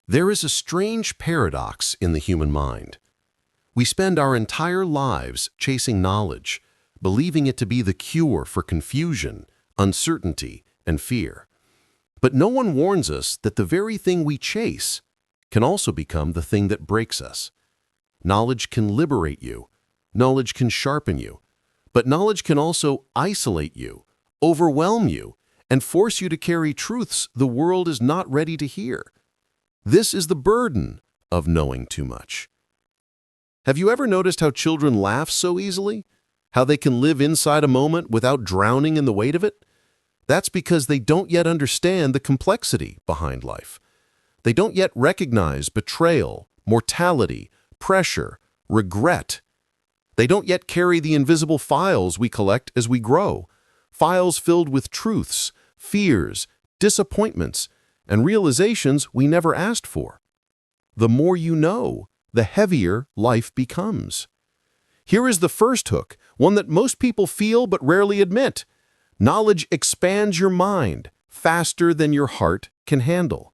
There is a strange paradox in the human mind. We spend our entire lives chasing knowledge, believing it to be the cure for confusion, uncertainty, and fear. But no one warns us that the very thing we chase can also become the thing that breaks us. Knowledge can liberate you. Knowledge can sharpen you. But knowledge can also isolate you, overwhelm you, and force you to carry truths the world is not ready to hear. This is the burden of knowing too much. Have you ever noticed how children laugh so easily? How they can live inside a moment without drowning in the weight of it? That's because they don't yet understand the complexity behind life. They don't yet recognize betrayal, mortality, pressure, regret. They don't yet carry the invisible files we collect as we grow, files filled with truths, fears, disappointments, and realizations we never asked for. The more you know, the heavier life becomes. Here is the first hook, one that most people feel but rarely admit. Knowledge expands your mind faster than your heart can handle.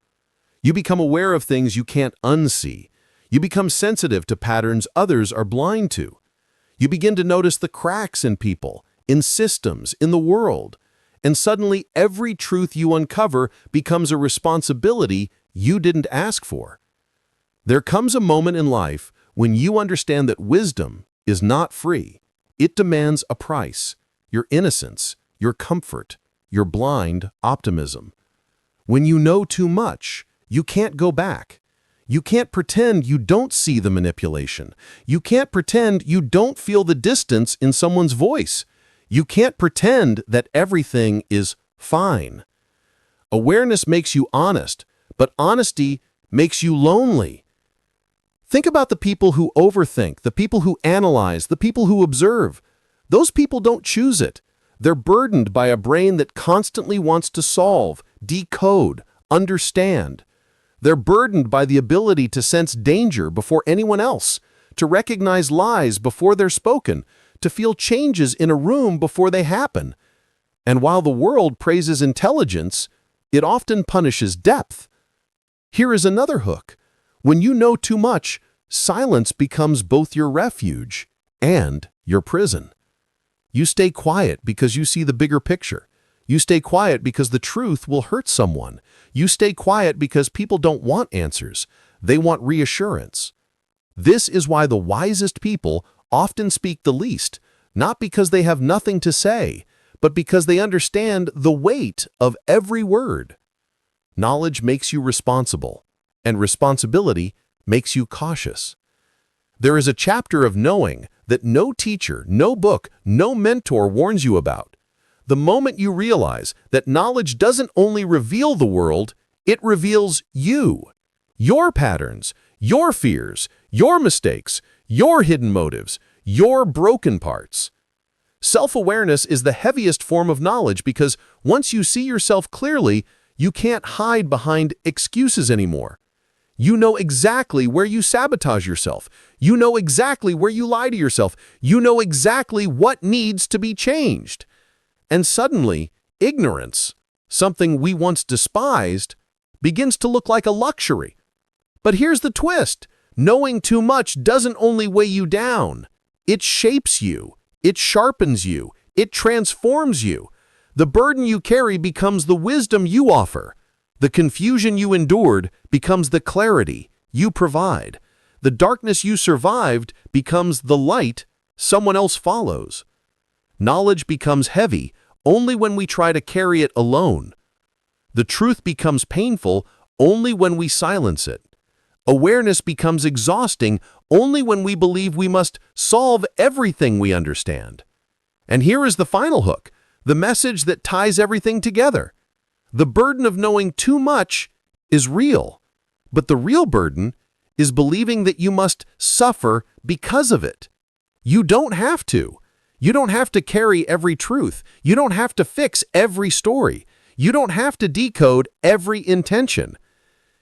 You become aware of things you can't unsee. You become sensitive to patterns others are blind to. You begin to notice the cracks in people, in systems, in the world. And suddenly, every truth you uncover becomes a responsibility you didn't ask for. There comes a moment in life when you understand that wisdom is not free. It demands a price: your innocence, your comfort, your blind optimism. When you know too much, you can't go back. You can't pretend you don't see the manipulation. You can't pretend you don't feel the distance in someone's voice. You can't pretend that everything is fine. Awareness makes you honest, but honesty makes you lonely. Think about the people who overthink, the people who analyze, the people who observe. Those people don't choose it. They're burdened by a brain that constantly wants to solve, decode, understand. They're burdened by the ability to sense danger before anyone else, to recognize lies before they're spoken, to feel changes in a room before they happen. And while the world praises intelligence, it often punishes depth. Here is another hook. When you know too much, silence becomes both your refuge and your prison. You stay quiet because you see the bigger picture. You stay quiet because the truth will hurt someone. You stay quiet because people don't want answers. They want reassurance. This is why the wisest people often speak the least, not because they have nothing to say, but because they understand the weight of every word. Knowledge makes you responsible, and responsibility makes you cautious. There is a chapter of knowing that no teacher, no book, no mentor warns you about. The moment you realize that knowledge doesn't only reveal the world, it reveals you, your patterns, your fears, your mistakes, your hidden motives, your broken parts. Self-awareness is the heaviest form of knowledge because once you see yourself clearly, you can't hide behind excuses anymore. You know exactly where you sabotage yourself. You know exactly where you lie to yourself. You know exactly what needs to be changed. And suddenly, ignorance, something we once despised, begins to look like a luxury. But here's the twist. Knowing too much doesn't only weigh you down. It shapes you. It sharpens you. It transforms you. The burden you carry becomes the wisdom you offer. The confusion you endured becomes the clarity you provide. The darkness you survived becomes the light someone else follows. Knowledge becomes heavy only when we try to carry it alone. The truth becomes painful only when we silence it. Awareness becomes exhausting only when we believe we must solve everything we understand. And here is the final hook, the message that ties everything together. The burden of knowing too much is real, but the real burden is believing that you must suffer because of it. You don't have to. You don't have to carry every truth. You don't have to fix every story. You don't have to decode every intention.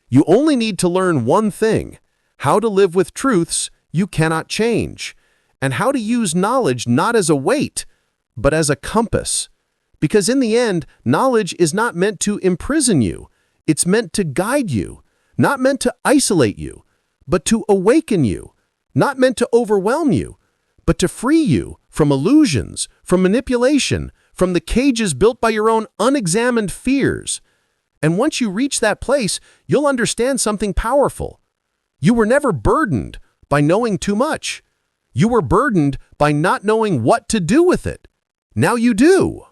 You only need to learn one thing: how to live with truths you cannot change, and how to use knowledge not as a weight, but as a compass. Because in the end, knowledge is not meant to imprison you. It's meant to guide you. not meant to isolate you, but to awaken you, not meant to overwhelm you, but to free you from illusions, from manipulation, from the cages built by your own unexamined fears. And once you reach that place, you'll understand something powerful. You were never burdened by knowing too much. You were burdened by not knowing what to do with it. Now you do.